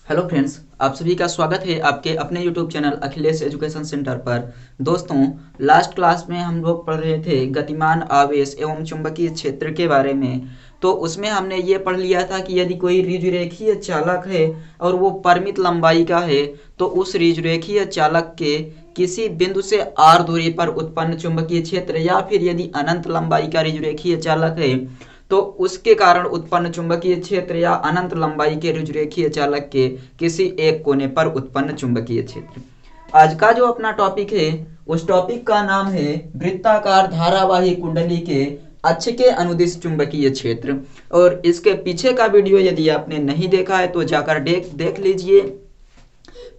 Hello friends, आप सभी का स्वागत है आपके अपने YouTube channel Akhilesh education centre पर। दोस्तों, लास्ट क्लास में हम लोग पढ़ रहे थे गतिमान आवेश एवं चुंबकीय क्षेत्र के बारे में। तो उसमें हमने ये पढ़ लिया था कि यदि कोई ऋजुरेखीय चालक है और वो परिमित लंबाई का है, तो उस ऋजुरेखीय चालक के किसी बिंदु से r दूरी पर उत्पन्न चुंबकीय क्षेत्र, या फिर यदि अनंत लंबाई का ऋजुरेखीय चालक है तो उसके कारण उत्पन्न चुंबकीय क्षेत्र, या अनंत लंबाई के ऋजुरेखीय चालक के किसी एक कोने पर उत्पन्न चुंबकीय क्षेत्र। आज का जो अपना टॉपिक है, उस टॉपिक का नाम है वृत्ताकार धारावाही कुंडली के अक्ष के अनुदिश चुंबकीय क्षेत्र। और इसके पीछे का वीडियो यदि आपने नहीं देखा है तो जाकर देख लीजिए।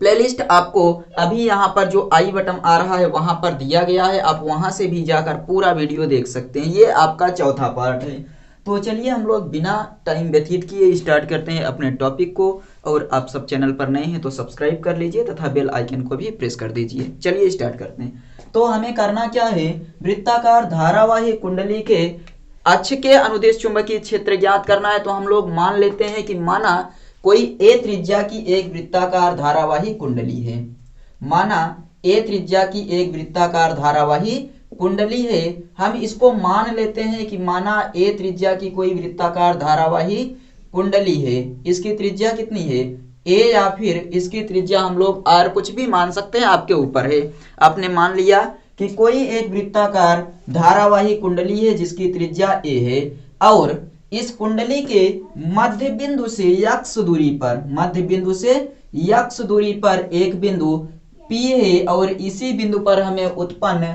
प्लेलिस्ट आपको अभी यहाँ पर जो आई बटन आ रहा है वहां पर दिया गया है, आप वहां से भी जाकर पूरा वीडियो देख सकते हैं। ये आपका चौथा पार्ट है। तो चलिए हम लोग बिना टाइम व्यतीत किए स्टार्ट करते हैं अपने टॉपिक को। और आप सब चैनल पर नए हैं तो सब्सक्राइब कर लीजिए तथा बेल आइकन को भी प्रेस कर दीजिए। चलिए स्टार्ट करते हैं। तो हमें करना क्या है, वृत्ताकार धारावाही कुंडली के अक्ष के अनुदिश चुंबकीय क्षेत्र ज्ञात करना है। तो हम लोग मान लेते हैं कि माना कोई ए त्रिज्या की एक वृत्ताकार धारावाही कुंडली है। माना ए त्रिज्या की एक वृत्ताकार धारावाही कुंडली है। हम इसको मान लेते हैं कि माना ए त्रिज्या की कोई वृत्ताकार धारावाही कुंडली है। इसकी त्रिज्या कितनी है, ए, या फिर इसकी त्रिज्या हम लोग आर कुछ भी मान सकते हैं, आपके ऊपर है। आपने मान लिया कि कोई एक वृत्ताकार धारावाही कुंडली है जिसकी त्रिज्या ए है, और इस कुंडली के मध्य बिंदु से यक्ष दूरी पर एक बिंदु P है, और इसी बिंदु पर हमें उत्पन्न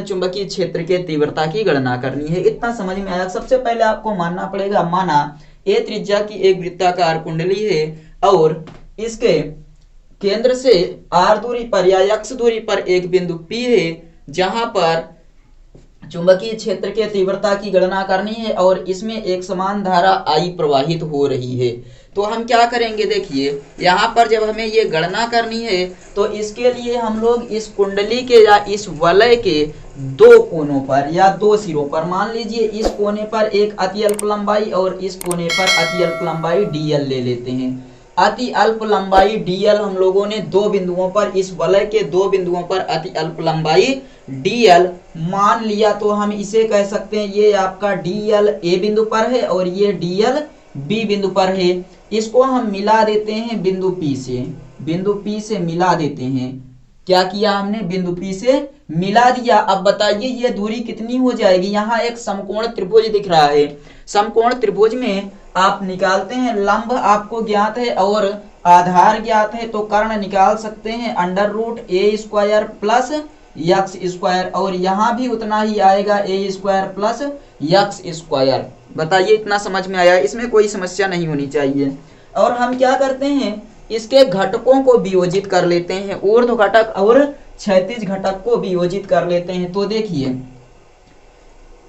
चुंबकीय क्षेत्र के तीव्रता की गणना करनी है। इतना समझ में आया। सबसे पहले आपको मानना पड़ेगा, माना ए त्रिज्या की एक वृत्ताकार कुंडली है और इसके केंद्र से r दूरी पर या x दूरी पर एक बिंदु P है जहां पर चुंबकीय क्षेत्र के तीव्रता की गणना करनी है, और इसमें एक समान धारा I प्रवाहित हो रही है। तो हम क्या करेंगे, देखिए यहाँ पर जब हमें ये गणना करनी है तो इसके लिए हम लोग इस कुंडली के या इस वलय के दो कोनों पर या दो सिरों पर, मान लीजिए इस कोने पर एक अति अल्प लंबाई और इस कोने पर अति अल्प लंबाई dl ले लेते हैं। अति अल्प लंबाई dl हम लोगों ने दो बिंदुओं पर, इस वलय के दो बिंदुओं पर अति अल्प लंबाई dl मान लिया। तो हम इसे कह सकते हैं ये आपका dl a बिंदु पर है और ये dl b बिंदु पर है। इसको हम मिला देते हैं बिंदु P से मिला देते हैं। क्या किया हमने, बिंदु P से मिला दिया। अब बताइए ये दूरी कितनी हो जाएगी। यहाँ एक समकोण त्रिभुज दिख रहा है। समकोण त्रिभुज में आप निकालते हैं, लंब आपको ज्ञात है और आधार ज्ञात है, तो कर्ण निकाल सकते हैं √a² प्लस x², और यहाँ भी उतना ही आएगा a² प्लस x²। बताइए इतना समझ में आया, इसमें कोई समस्या नहीं होनी चाहिए। और हम क्या करते हैं, इसके घटकों को वियोजित कर लेते हैं, ऊर्ध्व घटक और क्षैतिज घटक को वियोजित कर लेते हैं। तो देखिए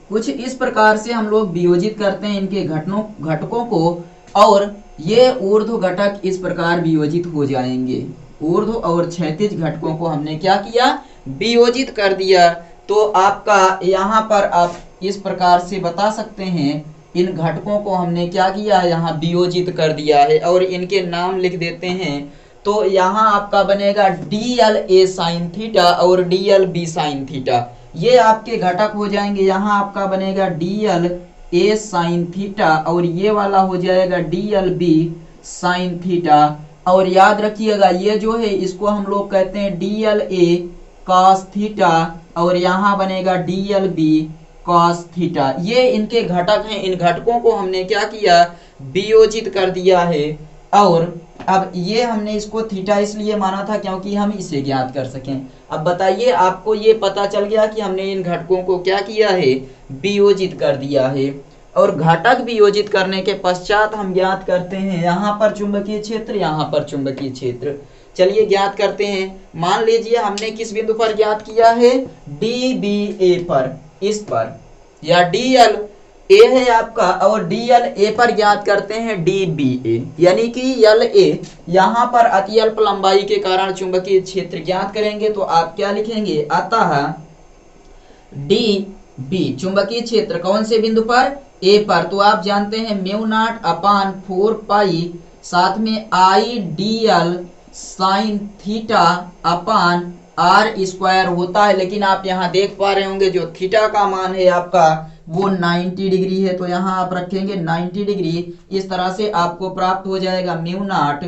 कुछ इस प्रकार से हम लोग वियोजित करते हैं इनके घटकों को, और ये ऊर्ध्व घटक इस प्रकार वियोजित हो जाएंगे। ऊर्ध्व और क्षैतिज घटकों को हमने क्या किया, वियोजित कर दिया। तो आपका यहाँ पर आप इस प्रकार से बता सकते हैं, इन घटकों को हमने क्या किया, यहाँ वियोजित कर दिया है और इनके नाम लिख देते हैं। तो यहाँ आपका बनेगा dl a sin थीटा और dl b sin थीटा, ये आपके घटक हो जाएंगे। यहाँ आपका बनेगा dl a sin थीटा और ये वाला हो जाएगा dl b sin थीटा। और याद रखिएगा ये जो है इसको हम लोग कहते हैं dl a cos थीटा, और यहाँ बनेगा dl b cos थीटा। ये इनके घटक हैं। इन घटकों को हमने क्या किया, वियोजित कर दिया है। और अब ये हमने इसको थीटा इसलिए माना था क्योंकि हम इसे ज्ञात कर सकें। अब बताइए आपको ये पता चल गया कि हमने इन घटकों को क्या किया है, वियोजित कर दिया है। और घटक वियोजित करने के पश्चात हम ज्ञात करते हैं यहाँ पर चुंबकीय क्षेत्र, यहाँ पर चुंबकीय क्षेत्र। चलिए ज्ञात करते हैं। मान लीजिए हमने किस बिंदु पर ज्ञात किया है, DBA पर, इस पर, या dl a है आपका और dl a पर ज्ञात करते हैं DBA, यानी कि LA। यहाँ पर अति अल्प लंबाई के कारण चुंबकीय क्षेत्र ज्ञात करेंगे। तो आप क्या लिखेंगे, अतः बी। चुंबकीय क्षेत्र कौन से बिंदु पर? ए पर। तो आप जानते हैं म्यू नॉट अपान 4 पाई साथ में I D L sine theta upon R square होता है। लेकिन आप यहाँ देख पा रहे होंगे जो थीटा का मान है आपका वो 90 डिग्री है, तो यहाँ आप रखेंगे 90 डिग्री। इस तरह से आपको प्राप्त हो जाएगा म्यू नॉट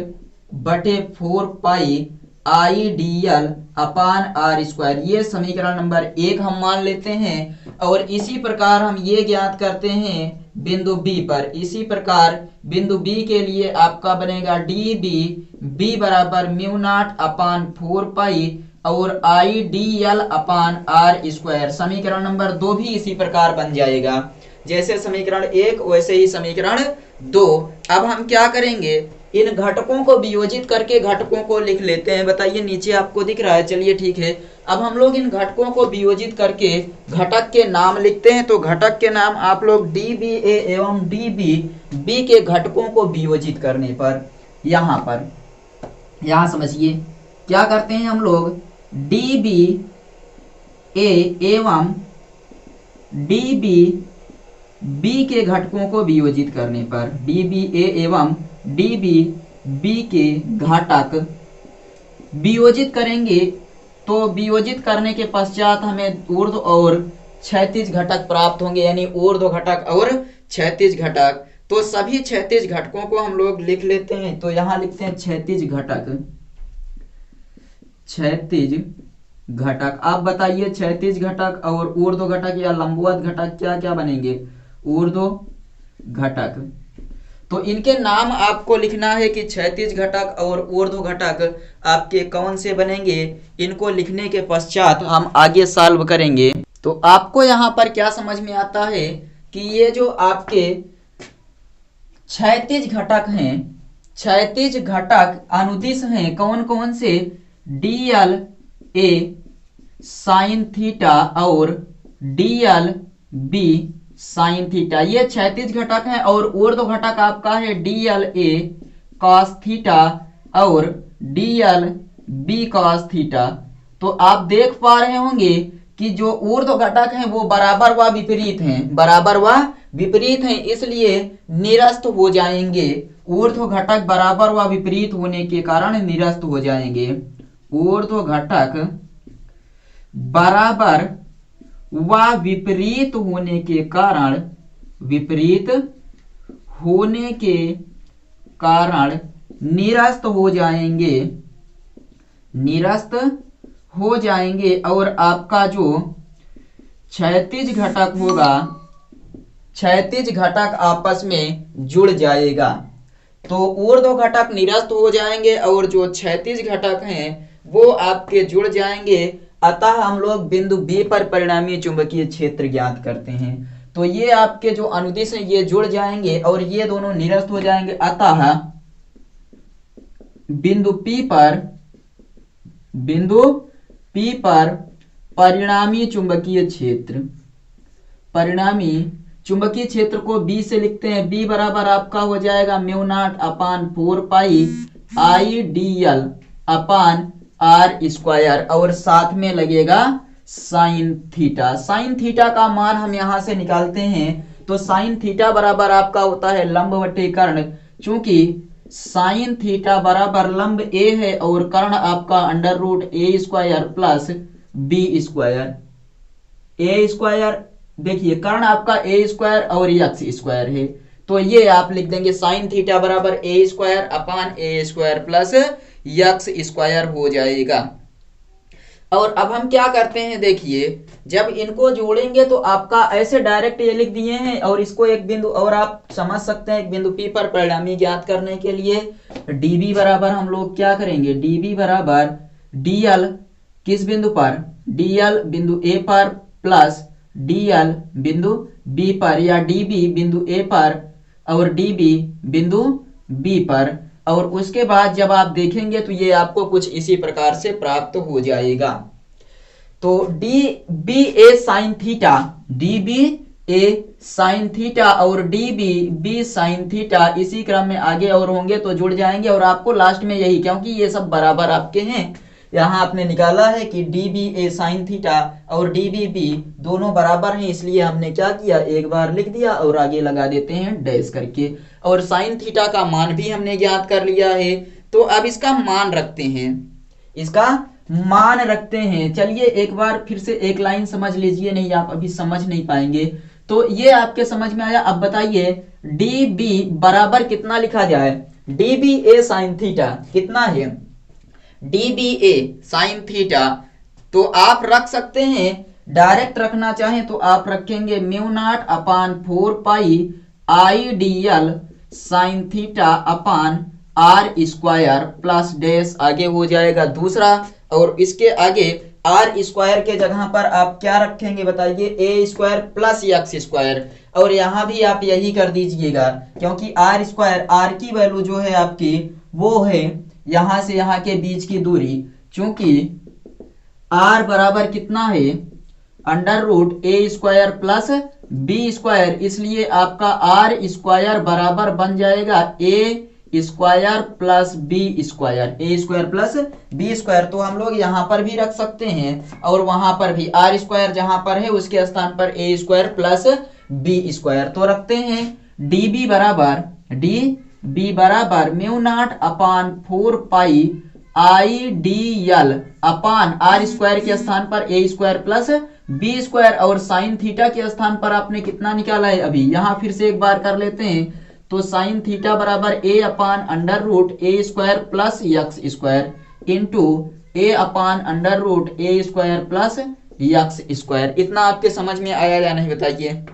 बटे 4 pi I D L upon R square. ये समीकरण नंबर 1 हम मान लेते हैं। और इसी प्रकार हम ये ज्ञात करते हैं बिंदु बी पर। इसी प्रकार बिंदु बी के लिए आपका बनेगा डी बी बी बराबर म्यू नॉट अपान 4 पाई और I D L upon R square. समीकरण नंबर 2 भी इसी प्रकार बन जाएगा, जैसे समीकरण 1 वैसे ही समीकरण 2। अब हम क्या करेंगे, इन घटकों को वियोजित करके घटकों को लिख लेते हैं। बताइए नीचे आपको दिख रहा है, चलिए ठीक है। अब हम लोग इन घटकों को वियोजित करके घटक के नाम लिखते हैं। तो घटक के नाम आप लोग डी बी ए एवं डी बी बी के घटकों को वियोजित करने पर यहाँ समझिए क्या करते हैं हम लोग, डी बी ए एवं डी बी बी के घटकों को वियोजित करने पर, डी बी ए एवं डी बी बी के घटक वियोजित करेंगे। तो वियोजित करने के पश्चात हमें ऊर्ध्व और क्षैतिज घटक प्राप्त होंगे, यानी ऊर्ध्व घटक और क्षैतिज घटक। तो सभी क्षैतिज घटकों को हम लोग लिख लेते हैं। तो यहाँ लिखते हैं क्षैतिज घटक। क्षैतिज घटक, आप बताइए क्षैतिज घटक और ऊर्ध्व घटक या लंबवत घटक क्या क्या बनेंगे? ऊर्ध्व घटक। तो इनके नाम आपको लिखना है कि क्षैतिज घटक और ऊर्ध्व घटक आपके कौन से बनेंगे। इनको लिखने के पश्चात हम आगे सॉल्व करेंगे। तो आपको यहाँ पर क्या समझ में आता है कि ये जो आपके क्षैतिज घटक हैं, क्षैतिज घटक अनुदिश हैं कौन कौन से? D L A sine theta और D L B sine theta, ये क्षैतिज घटक है। और ऊर्ध्व घटक आपका है D L A cos theta और D L B cos theta. तो आप देख पा रहे होंगे कि जो ऊर्ध्व घटक हैं वो बराबर व विपरीत हैं, बराबर व विपरीत हैं, इसलिए निरस्त हो जाएंगे। ऊर्ध्व घटक बराबर व विपरीत होने के कारण निरस्त हो जाएंगे। ऊर्ध्व घटक बराबर व विपरीत होने के कारण, विपरीत होने के कारण निरस्त हो जाएंगे, निरस्त हो जाएंगे। और आपका जो क्षैतिज घटक होगा, क्षैतिज घटक आपस में जुड़ जाएगा। तो ऊर्ध्व घटक निरस्त हो जाएंगे और जो क्षैतिज घटक हैं वो आपके जुड़ जाएंगे। अतः हम लोग बिंदु बी पर परिणामी चुंबकीय क्षेत्र ज्ञात करते हैं। तो ये आपके जो अनुदिश हैं ये जुड़ जाएंगे और ये दोनों निरस्त हो जाएंगे। अतः बिंदु पी पर परिणामी चुंबकीय क्षेत्र, परिणामी चुंबकीय क्षेत्र को बी से लिखते हैं। बी बराबर आपका हो जाएगा mu not upon 4 pi I D L upon R square और साथ में लगेगा साइन थीटा। साइन थीटा का मान हम यहां से निकालते हैं। तो साइन थीटा बराबर आपका होता है लंब बटे कर्ण। चूंकि साइन थीटा बराबर लंब ए है और कर्ण आपका under root A square plus B square. A square देखिए कर्ण आपका ए स्क्वायर और एक्स स्क्वायर है। तो ये आप लिख देंगे साइन थीटा बराबर ए स्क्वायर अपान ए स्क्वायर प्लस एक्स स्क्वायर हो जाएगा। और अब हम क्या करते हैं, देखिए जब इनको जोड़ेंगे तो आपका ऐसे डायरेक्ट ये लिख दिए हैं और इसको एक बिंदु और आप समझ सकते हैं एक बिंदु पी पर परिणामी ज्ञात करने के लिए डीबी बराबर हम लोग क्या करेंगे, डीबी बराबर डीएल किस बिंदु पर, डीएल बिंदु ए पर प्लस डीएल बिंदु बी पर या डीबी बिंदु ए पर और डीबी बिंदु बी पर। और उसके बाद जब आप देखेंगे तो ये आपको कुछ इसी प्रकार से प्राप्त हो जाएगा। तो D B A sine theta, D B A sine theta और D B B sine theta इसी क्रम में आगे और होंगे तो जुड़ जाएंगे। और आपको लास्ट में यही, क्योंकि ये सब बराबर आपके हैं, यहाँ आपने निकाला है कि D B A sine theta और डी बी बी दोनों बराबर हैं, इसलिए हमने क्या किया, एक बार लिख दिया और आगे लगा देते हैं डैश करके। और साइन थीटा का मान भी हमने ज्ञात कर लिया है, तो अब इसका मान रखते हैं, इसका मान रखते हैं। चलिए एक बार फिर से एक लाइन समझ लीजिए, नहीं आप अभी समझ नहीं पाएंगे। तो ये आपके समझ में आया। अब बताइए डी बी बराबर कितना लिखा जाए, D B A sine theta कितना है, D B A sine theta. तो आप रख सकते हैं, डायरेक्ट रखना चाहें तो आप रखेंगे mu not upon 4 pi I D L sine theta upon R square plus dash आगे हो जाएगा दूसरा, और इसके आगे आर स्क्वायर के जगह पर आप क्या रखेंगे बताइए, ए स्क्वायर प्लस एक्स स्क्वायर। और यहां भी आप यही कर दीजिएगा, क्योंकि आर स्क्वायर, आर की वैल्यू जो है आपकी वो है यहां से यहां के बीच की दूरी, चूंकि आर बराबर कितना है under root A square plus B square, इसलिए आपका आर स्क्वायर बराबर बन जाएगा ए स्क्वायर प्लस बी स्क्वायर, ए स्क्वायर प्लस बी स्क्वायर। तो हम लोग यहाँ पर भी रख सकते हैं और वहां पर भी, आर स्क्वायर जहां पर है उसके स्थान पर A square plus B square. तो रखते हैं डी बी बराबर mu not upon 4 pi I D L upon R square के स्थान पर A square plus B square, और साइन थीटा के स्थान पर आपने कितना निकाला है अभी, यहां फिर से एक बार कर लेते हैं। तो साइन थीटा बराबर A upon under root A square plus X square into A upon under root A square plus X square. इतना आपके समझ में आया या नहीं बताइए।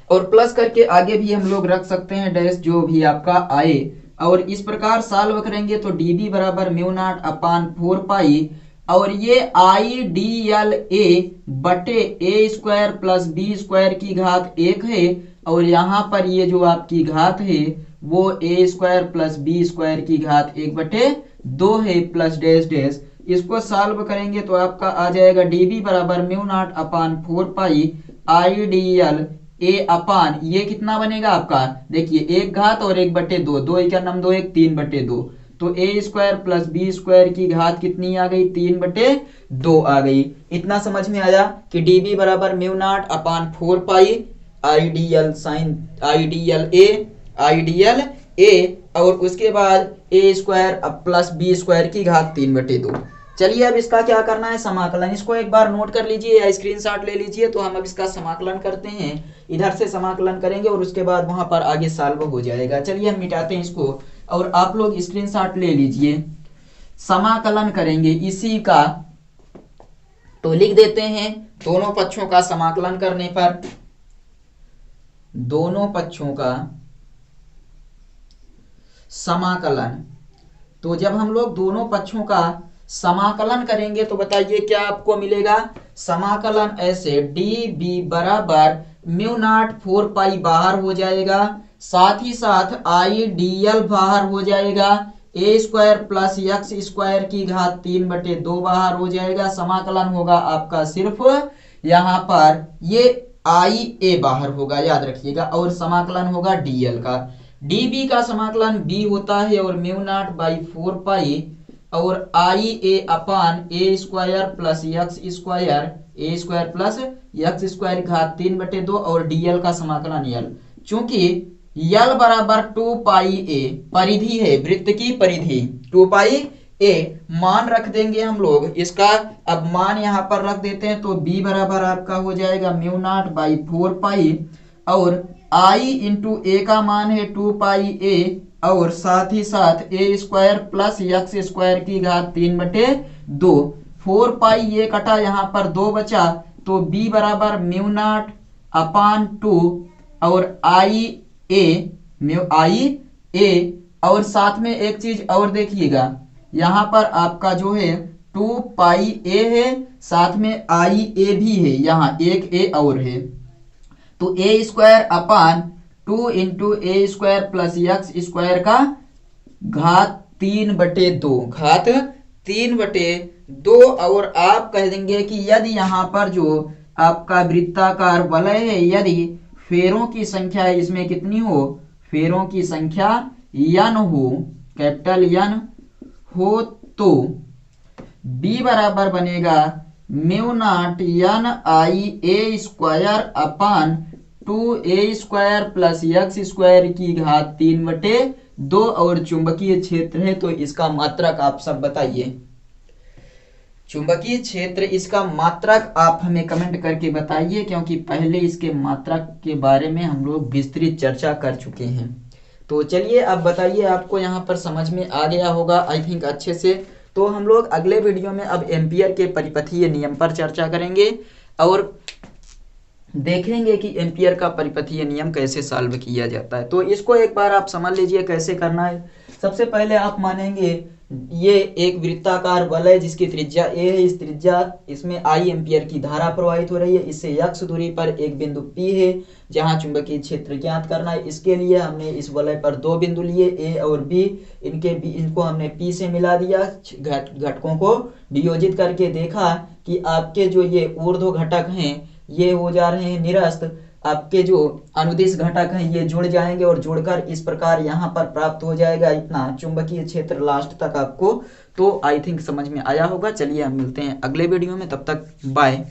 और प्लस करके आगे भी हम लोग रख सकते हैं डैश, जो भी आपका आए। और इस प्रकार सॉल्व करेंगे तो डी बी बराबर म्यू नॉट अपान 4 पाई, और ये आई डी एल ए बटे ए स्क्वायर प्लस बी स्क्वायर की घात 1 है, और यहाँ पर ये जो आपकी घात है वो A square plus B square की घात 1/2 है प्लस डैश डैश। इसको सॉल्व करेंगे तो आपका आ जाएगा डी बी बराबर mu not upon 4 pi I D L A upon, ये कितना बनेगा आपका, देखिए एक घात और 1/2, 2 1 2 1 3/2, तो ए स्क्वायर प्लस बी स्क्वायर की घात कितनी आ गई, 3/2 आ गई। इतना समझ में आया कि डी बी बराबर mu not upon 4 pi IDL sign IDL ए और उसके बाद ए स्क्वायर प्लस बी स्क्वायर की घात 3/2। चलिए अब इसका क्या करना है, समाकलन। इसको एक बार नोट कर लीजिए या स्क्रीनशॉट ले लीजिए। तो हम अब इसका समाकलन करते हैं, इधर से समाकलन करेंगे और उसके बाद वहां पर आगे सॉल्व हो जाएगा। चलिए हम मिटाते हैं इसको और आप लोग स्क्रीनशॉट ले लीजिए। समाकलन करेंगे इसी का, तो लिख देते हैं दोनों पक्षों का समाकलन करने पर, दोनों पक्षों का समाकलन। तो जब हम लोग दोनों पक्षों का समाकलन करेंगे तो बताइए क्या आपको मिलेगा। समाकलन ऐसे डी बी बराबर म्यू नॉट 4 पाई बाहर हो जाएगा, साथ ही साथ आई डी एल बाहर हो जाएगा, ए स्क्वायर प्लस एक्स स्क्वायर की घात 3/2 बाहर हो जाएगा। समाकलन होगा आपका सिर्फ यहाँ पर ये आई ए बाहर होगा, याद रखिएगा, और समाकलन होगा डीएल का। डीबी का समाकलन बी होता है और म्यू नॉट बाई 4 पाई और आई ए अपान ए स्क्वायर प्लस एक्स स्क्वायर, ए स्क्वायर प्लस एक्स स्क्वायर घात 3/2 और डीएल का समाकलन यल। चूंकि यल बराबर 2 पाई ए परिधि है, वृत्त की परिधि 2 पाई ए, मान रख देंगे हम लोग इसका। अब मान यहाँ पर रख देते हैं तो b बराबर आपका हो जाएगा म्यू नॉट बाई 4 पाई और i इंटू ए का मान है 2 पाई ए और साथ ही साथ ए स्क्वायर प्लस एक्स स्क्वायर की घात 3/2। 4 पाई ये कटा, यहाँ पर 2 बचा, तो b बराबर म्यू नॉट अपान 2 और आई ए और साथ में एक चीज और देखिएगा, यहाँ पर आपका जो है 2 पाई ए है, साथ में आई ए भी है, यहाँ एक ए और है, तो ए स्क्वायर अपान 2 इंटू ए स्क्वायर प्लस एक्स स्क्वायर का घात 3/2, घात 3/2। और आप कह देंगे कि यदि यहाँ पर जो आपका वृत्ताकार वलय है, यदि फेरों की संख्या है इसमें कितनी हो, फेरों की संख्या n हो, कैपिटल N हो, बी बराबर बनेगा mu not an I A square upon 2a² plus X square की घात 3/2 और चुंबकीय क्षेत्र है तो इसका मात्रक आप सब बताइए। चुंबकीय क्षेत्र इसका मात्रक आप हमें कमेंट करके बताइए, क्योंकि पहले इसके मात्रक के बारे में हम लोग विस्तृत चर्चा कर चुके हैं। तो चलिए अब बताइए, आपको यहाँ पर समझ में आ गया होगा आई थिंक अच्छे से। तो हम लोग अगले वीडियो में अब एम्पियर के परिपथीय नियम पर चर्चा करेंगे और देखेंगे कि एम्पियर का परिपथीय नियम कैसे सॉल्व किया जाता है। तो इसको एक बार आप समझ लीजिए कैसे करना है। सबसे पहले आप मानेंगे ये एक वृत्ताकार वलय जिसकी त्रिज्या a है, इस त्रिज्या इसमें I एम्पियर की धारा प्रवाहित हो रही है। इससे x दूरी पर एक बिंदु P है जहां चुंबकीय क्षेत्र ज्ञात करना है। इसके लिए हमने इस वलय पर दो बिंदु लिए A और B, इनको हमने P से मिला दिया, घटकों को वियोजित करके देखा कि आपके जो ये ऊर्ध्व घटक हैं ये हो जा रहे हैं निरस्त, आपके जो अनुदिश घटक हैं ये जुड़ जाएंगे और जुड़कर इस प्रकार यहाँ पर प्राप्त हो जाएगा इतना चुंबकीय क्षेत्र लास्ट तक आपको। तो आई थिंक समझ में आया होगा। चलिए हम मिलते हैं अगले वीडियो में, तब तक बाय।